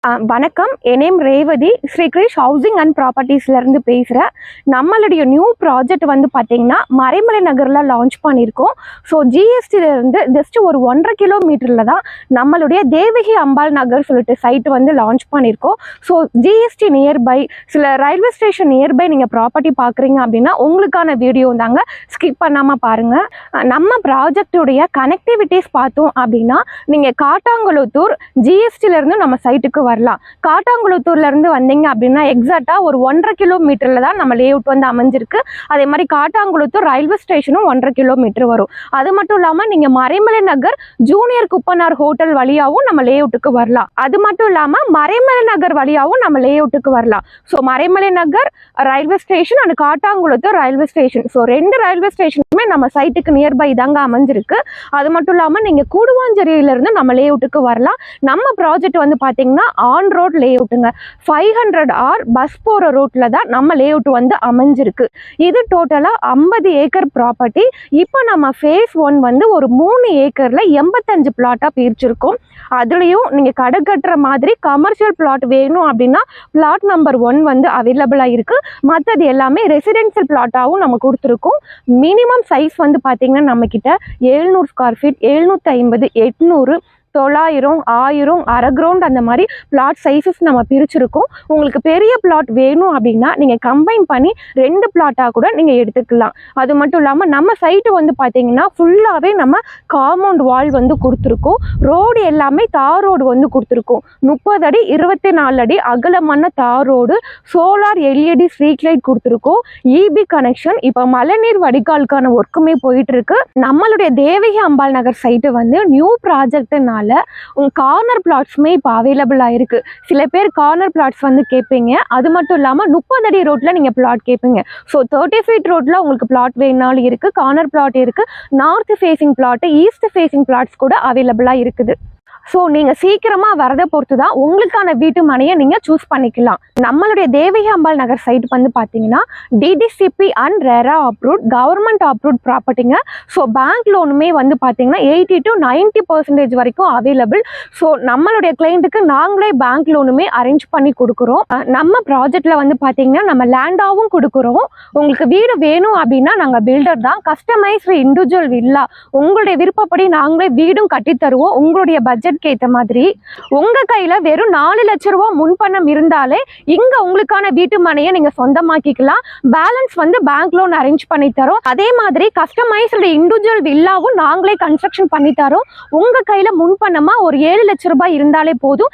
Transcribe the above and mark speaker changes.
Speaker 1: வணக்கம். என் name Revathi. Sri Krish housing and ப்ராப்பர்ட்டிஸ்லேருந்து பேசுகிறேன். நம்மளுடைய நியூ ப்ராஜெக்ட் வந்து பார்த்திங்கன்னா மறைமலை நகரில் லான்ச் பண்ணியிருக்கோம். ஸோ ஜிஎஸ்டியிலேருந்து ஜஸ்ட் ஒரு 1.5 கிலோமீட்டரில் தான் நம்மளுடைய தேவகி அம்பாள் நகர் சொல்லிட்டு சைட்டு வந்து லான்ச் பண்ணியிருக்கோம். ஸோ ஜிஎஸ்டி நியர்பை, சில ரயில்வே ஸ்டேஷன் நியர்பை நீங்கள் ப்ராப்பர்ட்டி பார்க்குறீங்க அப்படின்னா உங்களுக்கான வீடியோ தாங்க, ஸ்கிப் பண்ணாமல் பாருங்கள். நம்ம ப்ராஜெக்டுடைய கனெக்டிவிட்டிஸ் பார்த்தோம் அப்படின்னா நீங்கள் காட்டாங்குளத்தூர் ஜிஎஸ்டியிலேருந்து நம்ம சைட்டுக்கு வரலாம். காட்டாங்குளத்தூர்ல இருந்து வந்தீங்க அப்படின்னா எக்ஸாக்டா ஒரு 1.5 கிலோமீட்டர்ல தான் நம்ம லேஅவுட் வந்து அமைஞ்சிருக்கு. அதே மாதிரி காட்டாங்குளத்தூர் ரயில்வே ஸ்டேஷனும் 1.5 கிலோமீட்டர் வரும். அது மட்டும் இல்லாம நீங்க மறைமலை நகர் ஜூனியர் குப்பனார் ஹோட்டல் வழியாவும் நம்ம லேஅவுட்டுக்கு வரலாம். அது மட்டும் இல்லாம மறைமலை நகர் வழியாவும் நம்ம லேஅவுட்டுக்கு வரலாம். So Maraimalai Nagar railway station and Kattankulathur railway station, so 2 railway ஸ்டேஷனுமே நம்ம சைட்டுக்கு நியர்பை தாங்க அமைஞ்சிருக்கு. அது மட்டும் இல்லாம நீங்க கூடுவாஞ்சேரியில இருந்து நம்ம லேஅவுட்டுக்கு வரலாம். நம்ம ப்ராஜெக்ட் வந்து பாத்தீங்கன்னா ஆன் ரோட் லேஅவுட்டுங்க. 500 ஆர் பஸ் போற ரோட்ல தான் நம்ம லேஅவுட் வந்து அமைஞ்சிருக்கு. இது டோட்டலா 50 ஏக்கர் ப்ராப்பர்ட்டி. இப்போ நம்ம ஃபேஸ் 1 வந்து ஒரு 3 ஏக்கர்ல 85 பிளாட்டா பிரிச்சிருக்கோம். அதுலயும் நீங்க கடை கட்டுற மாதிரி கமர்ஷியல் பிளாட் வேணும் அப்படின்னா பிளாட் நம்பர் 1 வந்து அவைலபிளா இருக்கு. மற்றது எல்லாமே ரெசிடென்சியல் பிளாட்டாவும் நம்ம கொடுத்துருக்கோம். மினிமம் சைஸ் வந்து பாத்தீங்கன்னா நம்ம கிட்ட 700 ஸ்கொயர் ஃபீட், 750, 800, 900, 1000, அரை கிரவுண்ட் அந்த மாதிரி பிளாட் சைஸஸ் நம்ம பிரிச்சிருக்கோம். உங்களுக்கு பெரிய பிளாட் வேணும் அப்படின்னா நீங்கள் கம்பைன் பண்ணி 2 பிளாட்டாக கூட நீங்கள் எடுத்துக்கலாம். அது மட்டும் இல்லாமல் நம்ம சைட்டு வந்து பார்த்தீங்கன்னா ஃபுல்லாகவே நம்ம காம்பவுண்ட் வால் வந்து கொடுத்துருக்கோம். ரோடு எல்லாமே தார் ரோடு வந்து கொடுத்துருக்கோம். 30 அடி 24 அடி அகலமான தார் road, solar LED street light கொடுத்துருக்கோம். EB connection. இப்போ மழைநீர் வடிகாலுக்கான ஒர்க்குமே போயிட்டு இருக்கு. நம்மளுடைய தேவகி அம்பாள் நகர் சைட்டு வந்து நியூ ப்ராஜெக்ட்னால உங்க கார்னர் பிளாட்ஸுமே இப்போ அவைலபிளாக இருக்குது. சில பேர் கார்னர் பிளாட்ஸ் வந்து கேட்பீங்க. அது மட்டும் இல்லாமல் 30 அடி ரோட்டில் நீங்கள் பிளாட் கேட்பீங்க. ஸோ 30 ஃபீட் ரோட்டில் உங்களுக்கு பிளாட் வேணாலும் இருக்குது, கார்னர் பிளாட் இருக்குது, north facing flat, east facing flats கூட அவைலபிளாக இருக்குது. ஸோ நீங்கள் சீக்கிரமாக வரதை பொறுத்து தான் உங்களுக்கான வீட்டு மனையை நீங்கள் சூஸ் பண்ணிக்கலாம். நம்மளுடைய தேவகி அம்பாள் நகர் சைட் வந்து பார்த்தீங்கன்னா DTCP and RERA approved, government approved ப்ராப்பர்ட்டிங்க. ஸோ பேங்க் லோனுமே வந்து பார்த்தீங்கன்னா 80 to 90% வரைக்கும் அவைலபிள். ஸோ நம்மளுடைய கிளைண்ட்டுக்கு நாங்களே பேங்க் லோனுமே அரேஞ்ச் பண்ணி கொடுக்குறோம். நம்ம ப்ராஜெக்டில் வந்து பார்த்தீங்கன்னா நம்ம லேண்டாகவும் கொடுக்குறோம். உங்களுக்கு வீடு வேணும் அப்படின்னா நாங்கள் பில்டர் தான். கஸ்டமைஸ்டு இண்டிவிஜுவல் வில்லா உங்களுடைய விருப்பப்படி நாங்களே வீடும் கட்டித்தருவோம். உங்களுடைய பட்ஜெட் ஏத்த மாதிரி உங்க கையில வெறும் 4 லட்சம் ரூபாய் முன்பணம் இருந்தாலே இங்க உங்களுக்கான வீட்டு மனையை நீங்க சொந்தமாக்கிக்கலாம். பேலன்ஸ் வந்து பேங்க் லோன் அரேஞ்ச் பண்ணி தரோம். அதே மாதிரி கஸ்டமைஸ்டு இண்டிவிஜுவல் வில்லாவும் நாங்களே கன்ஸ்ட்ரக்ஷன் பண்ணி தரோம். உங்க கையில முன்பணமா ஒரு 7 லட்சம் ரூபாய் இருந்தாலே போதும்.